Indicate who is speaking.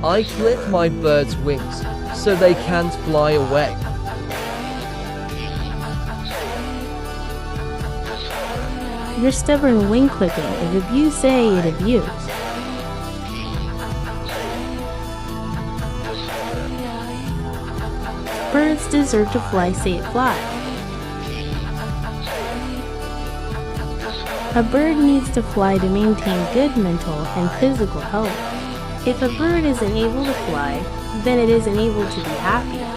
Speaker 1: I clip my bird's wings so they can't fly away.
Speaker 2: Your stubborn wing clipping is abuse, say it abuse. Birds deserve to fly, say it fly. A bird needs to fly to maintain good mental and physical health. If a bird isn't able to fly, then it isn't able to be happy.